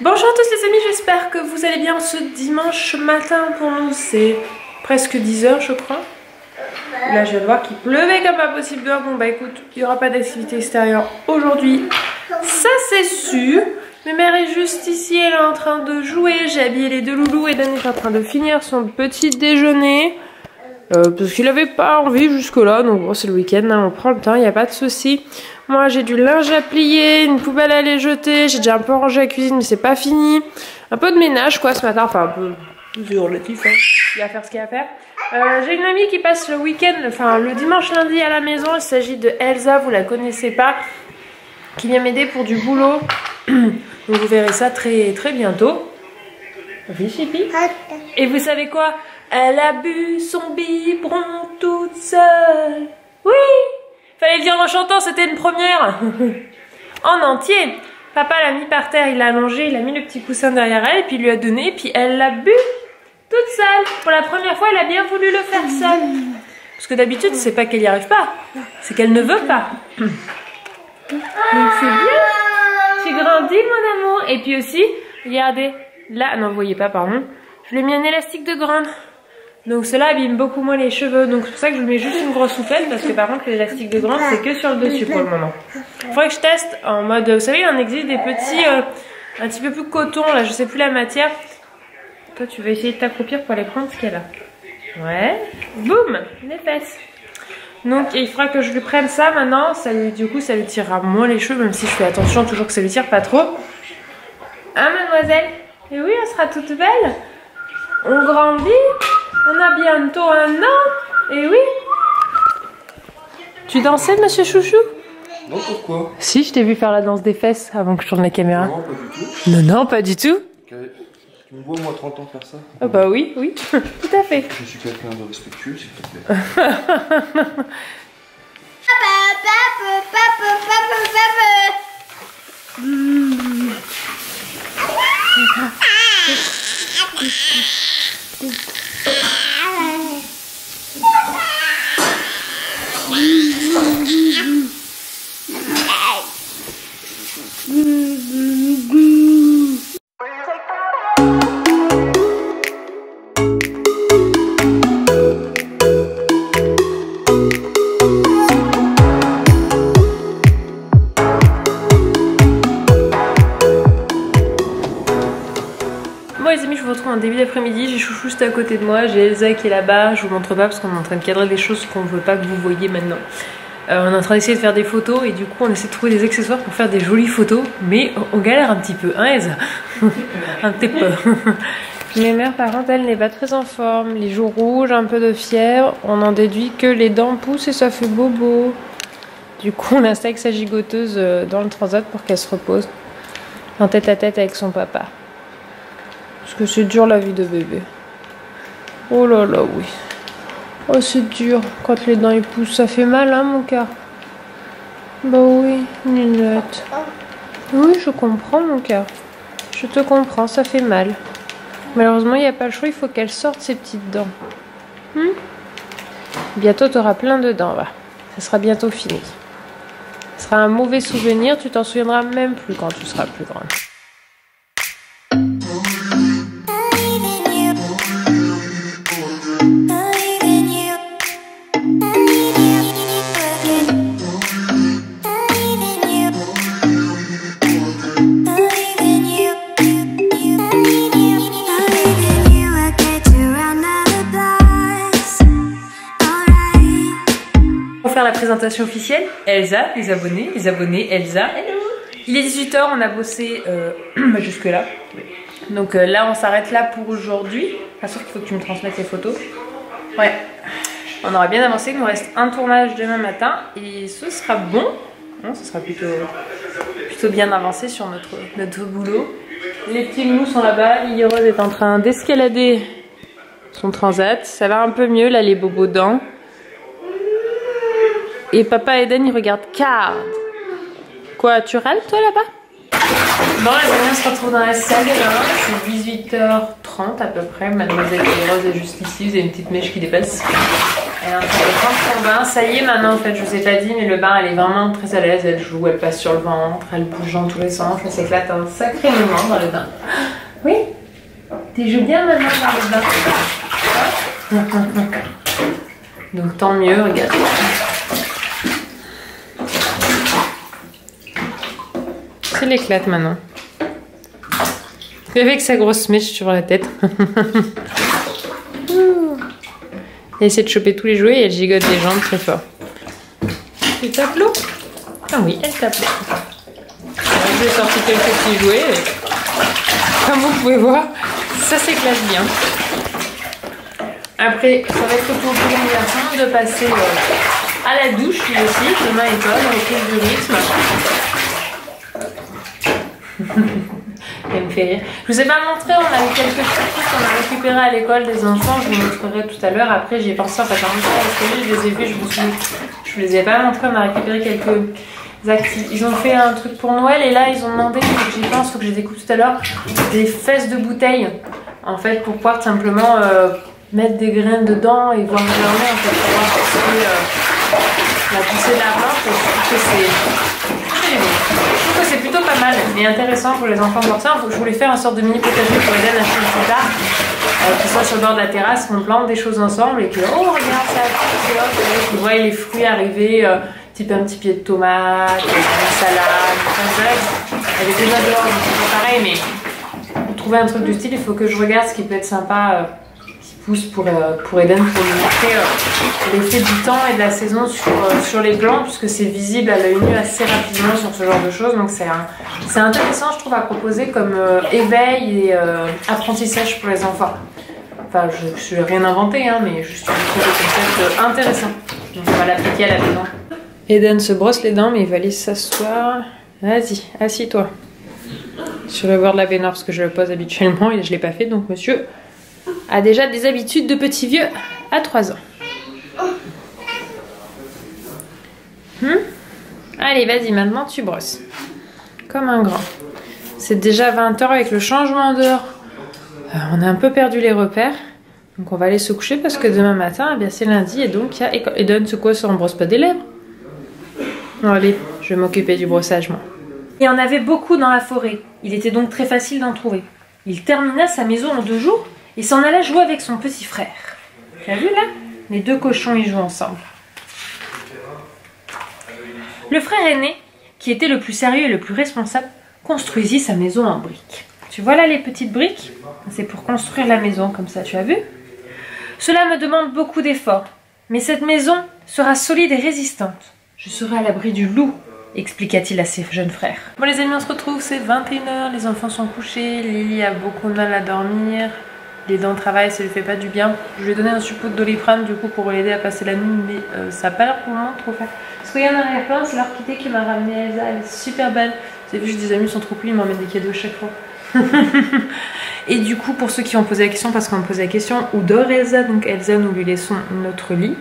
Bonjour à tous les amis, j'espère que vous allez bien ce dimanche matin. Pour nous c'est presque 10 h je crois. Là je viens de voir qu'il pleuvait comme pas possible dehors. Bon bah écoute, il n'y aura pas d'activité extérieure aujourd'hui, ça c'est sûr. Ma mère est juste ici, elle est en train de jouer. J'ai habillé les deux loulous et Dan est en train de finir son petit déjeuner. Parce qu'il avait pas envie jusque là, donc bon c'est le week-end, hein, on prend le temps, il n'y a pas de souci. Moi j'ai du linge à plier, une poubelle à aller jeter, j'ai déjà un peu rangé la cuisine mais c'est pas fini. Un peu de ménage quoi ce matin, enfin un peu relatif, hein. Il y a à faire ce qu'il y a à faire. J'ai une amie qui passe le week-end, enfin le dimanche lundi à la maison, il s'agit de Elsa, vous la connaissez pas, qui vient m'aider pour du boulot. Donc vous verrez ça très bientôt. Oui Chipi. Et vous savez quoi? Elle a bu son biberon toute seule. Oui! Fallait le dire en chantant, c'était une première. En entier. Papa l'a mis par terre, il l'a allongé, il a mis le petit coussin derrière elle, puis il lui a donné, puis elle l'a bu toute seule. Pour la première fois, elle a bien voulu le faire seule. Parce que d'habitude, c'est pas qu'elle n'y arrive pas, c'est qu'elle ne veut pas. Donc c'est bien. J'ai grandi, mon amour. Et puis aussi, regardez, là, non, vous voyez pas, pardon. Je lui ai mis un élastique de grande. Donc cela abîme beaucoup moins les cheveux. Donc c'est pour ça que je lui mets juste une grosse houppette. Parce que par contre l'élastique de grande c'est que sur le dessus pour le moment. Il faudrait que je teste en mode, vous savez il en existe des petits un petit peu plus coton là, je sais plus la matière. Toi tu vas essayer de t'accroupir pour aller prendre ce qu'il y a là. Ouais, boum, les fesses. Donc il faudra que je lui prenne ça maintenant. Ça lui, du coup ça lui tirera moins les cheveux. Même si je fais attention toujours que ça lui tire pas trop. Hein mademoiselle? Et oui on sera toute belle. On grandit. On a bientôt 1 an. Et oui. Tu dansais, monsieur Chouchou? Non, pourquoi? Si, je t'ai vu faire la danse des fesses avant que je tourne la caméra. Non, pas du tout. Non, pas du tout. Tu me vois, moi, 30 ans faire ça? Oh bah oui, tout à fait. Je suis quelqu'un de respectueux, s'il te plaît. Bon les amis, je vous retrouve en début d'après-midi, j'ai Chouchou juste à côté de moi, j'ai Elsa qui est là-bas, je vous montre pas parce qu'on est en train de cadrer des choses qu'on ne veut pas que vous voyez maintenant. On est en train d'essayer de faire des photos et du coup on essaie de trouver des accessoires pour faire des jolies photos, mais on galère un petit peu, hein Elsa? Un petit peu. Mais mère par contre elle n'est pas très en forme, les joues rouges, un peu de fièvre, on en déduit que les dents poussent et ça fait bobo. Du coup on installe sa gigoteuse dans le transat pour qu'elle se repose en tête à tête avec son papa. Parce que c'est dur la vie de bébé. Oh là là oui. Oh c'est dur quand les dents ils poussent, ça fait mal hein mon cœur. Bah oui, Ninette. Oui je comprends mon cœur. Je te comprends, ça fait mal. Malheureusement il n'y a pas le choix, il faut qu'elle sorte ses petites dents. Bientôt tu auras plein de dents, va. Ça sera bientôt fini. Ce sera un mauvais souvenir, tu t'en souviendras même plus quand tu seras plus grande. La présentation officielle, Elsa, les abonnés, Elsa. Hello. Il est 18 h, on a bossé jusque là. Donc là on s'arrête là pour aujourd'hui. Pas sûr qu'il faut que tu me transmettes les photos. Ouais, on aura bien avancé, il nous reste un tournage demain matin et ce sera bon. Non, ce sera plutôt bien avancé sur notre boulot. Les petits loups sont là-bas, Lily Rose est en train d'escalader son transat. Ça va un peu mieux là les bobos dents. Et papa et Dan ils regardent Card. Quoi, tu râles toi là-bas? Bon les amis, on se retrouve dans la salle de bain, c'est 18 h 11h30 à peu près. Mademoiselle Rose est juste ici, vous avez une petite mèche qui dépasse. Elle est en train de prendre son bain. Ça y est maintenant en fait, je vous ai pas dit, mais le bain elle est vraiment très à l'aise. Elle joue, elle passe sur le ventre, elle bouge dans tous les sens. Elle s'éclate un sacré moment dans le bain. Oui, tu joues bien maintenant dans le bain. Donc tant mieux, regarde. C'est l'éclate maintenant. Avec sa grosse mèche sur la tête. Elle essaie de choper tous les jouets et elle gigote les jambes très fort. Tu tapes l'eau? Ah oui, elle tape l'eau. Je vais sortir quelques petits jouets. Comme vous pouvez voir, ça s'éclate bien. Après, ça va être au tour de mon garçon de passer à la douche lui aussi. Demain école, reprise du rythme. Elle me fait rire. Je vous ai pas montré, on avait quelques petits trucs qu'on a récupérés à l'école des enfants. Je vous montrerai tout à l'heure. Après, j'y ai pensé en fait en même temps parce que je les ai vus, je vous les ai pas montrés. On a récupéré quelques actifs. Ils ont fait un truc pour Noël et là ils ont demandé, j'y pense, faut que je les découpe tout à l'heure, des fesses de bouteille en fait pour pouvoir simplement mettre des graines dedans et voir germer en fait pour voir la poussée de la plante. Je trouve que c'est plutôt pas mal et intéressant pour les enfants de voir ça. Je voulais faire une sorte de mini potager pour les acheter plus tard, qui soit sur le bord de la terrasse, qu'on plante des choses ensemble et que oh regarde ça, tu vois les fruits arriver, type un petit pied de tomate, une salade, une salade. Elle est déjà dehors donc c'est pas pareil, mais pour trouver un truc du style il faut que je regarde ce qui peut être sympa. Pour Eden pour lui montrer l'effet du temps et de la saison sur les plants puisque c'est visible à l'œil nu assez rapidement sur ce genre de choses, donc c'est intéressant je trouve à proposer comme éveil et apprentissage pour les enfants. Enfin je n'ai rien inventé hein, mais juste je trouve le concept intéressant, donc on va l'appliquer à la maison. Eden se brosse les dents mais il va aller s'asseoir. Vas-y, assis-toi sur le bord de la baignoire parce que je le pose habituellement et je ne l'ai pas fait, donc monsieur a déjà des habitudes de petit vieux à 3 ans. Allez, vas-y, maintenant tu brosses. Comme un grand. C'est déjà 20 h avec le changement d'heure. On a un peu perdu les repères. Donc on va aller se coucher parce que demain matin, eh bien c'est lundi et donc il y a école. Et donne ce quoi, ça on brosse pas des lèvres. Non, allez, je vais m'occuper du brossage moi. Il y en avait beaucoup dans la forêt. Il était donc très facile d'en trouver. Il termina sa maison en 2 jours. Il s'en allait jouer avec son petit frère. Tu as vu là? Les 2 cochons y jouent ensemble. Le frère aîné, qui était le plus sérieux et le plus responsable, construisit sa maison en briques. Tu vois là les petites briques? C'est pour construire la maison comme ça, tu as vu? Cela me demande beaucoup d'efforts, mais cette maison sera solide et résistante. Je serai à l'abri du loup, expliqua-t-il à ses jeunes frères. Bon les amis, on se retrouve, c'est 21 h, les enfants sont couchés, Lily a beaucoup de mal à dormir. Les dents travaillent, ça lui fait pas du bien. Je lui ai donné un suppôt de Doliprane du coup pour l'aider à passer la nuit, mais ça n'a pas l'air pour le moment trop faire. Parce qu'il y en a arrière-plan, c'est l'orchidée qui m'a ramené Elsa, elle est super belle. Vous avez vu, des amis sont trop cool, ils m'emmènent des cadeaux chaque fois. Et du coup, pour ceux qui ont posé la question, parce qu'on me posait la question, où dort Elsa? Donc Elsa, nous lui laissons notre lit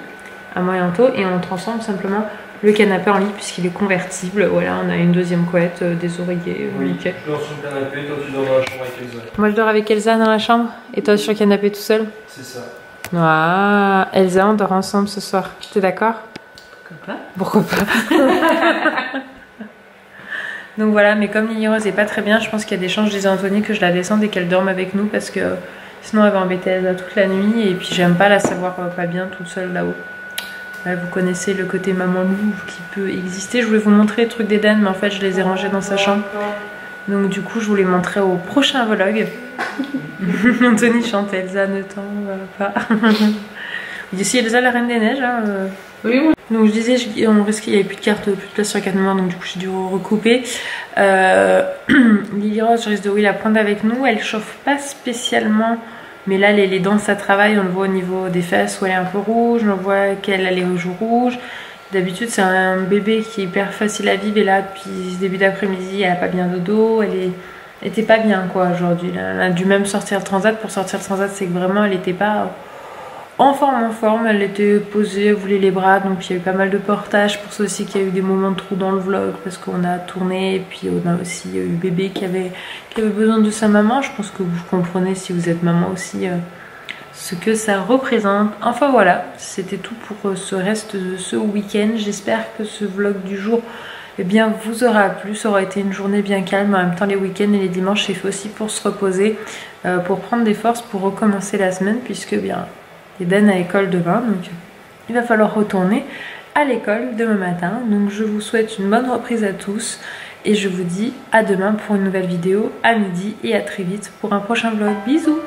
à moi et Anto et on transforme simplement le canapé en lit puisqu'il est convertible. Voilà, on a une deuxième couette, des oreillers. Oui, nickel. je dors sur le canapé, toi tu dors dans la chambre avec Elsa. Moi je dors avec Elsa dans la chambre et toi sur le canapé tout seul. C'est ça. Ah, Elsa, on dort ensemble ce soir. T'es d'accord? Pourquoi pas? Donc voilà, mais comme Lily Rose est pas très bien, je pense qu'il y a des chances, je disais à Anthony, que je la descende et qu'elle dorme avec nous parce que sinon elle va embêter Elsa toute la nuit et puis j'aime pas la savoir pas bien toute seule là-haut. Là, vous connaissez le côté maman loup qui peut exister. Je voulais vous montrer les trucs d'Eden, mais en fait je les ai rangés dans sa chambre. Donc du coup je vous les montrerai au prochain vlog. Anthony chante Elsa ne t'en va pas. Il dit si Elsa la reine des neiges. Hein, oui, oui. Donc je disais, on risquait, il n'y avait plus de cartes, plus de place sur la carte mémoire, donc du coup j'ai dû recouper. Lily Rose, je risque de la prendre avec nous. Elle chauffe pas spécialement, mais là les dents ça travaille, on le voit au niveau des fesses où elle est un peu rouge, on voit qu'elle a les joues rouges. D'habitude c'est un bébé qui est hyper facile à vivre et là depuis ce début d'après-midi elle a pas bien de dos, elle était pas bien quoi aujourd'hui. Elle a dû même sortir le transat. Pour sortir le transat c'est que vraiment elle était pas en forme, elle était posée, elle voulait les bras, donc il y a eu pas mal de portage. Pour ça aussi qu'il y a eu des moments de trou dans le vlog parce qu'on a tourné et puis on a aussi eu bébé qui avait besoin de sa maman. Je pense que vous comprenez si vous êtes maman aussi ce que ça représente. Enfin voilà, c'était tout pour ce reste de ce week-end. J'espère que ce vlog du jour vous aura plu. Ça aura été une journée bien calme. En même temps les week-ends et les dimanches c'est fait aussi pour se reposer, pour prendre des forces pour recommencer la semaine, puisque Eden a école demain, donc il va falloir retourner à l'école demain matin. Donc je vous souhaite une bonne reprise à tous et je vous dis à demain pour une nouvelle vidéo à midi et à très vite pour un prochain vlog. Bisous.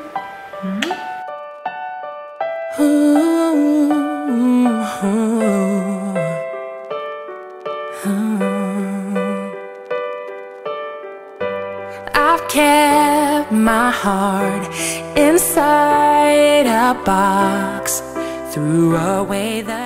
I've kept my heart inside a box, threw away the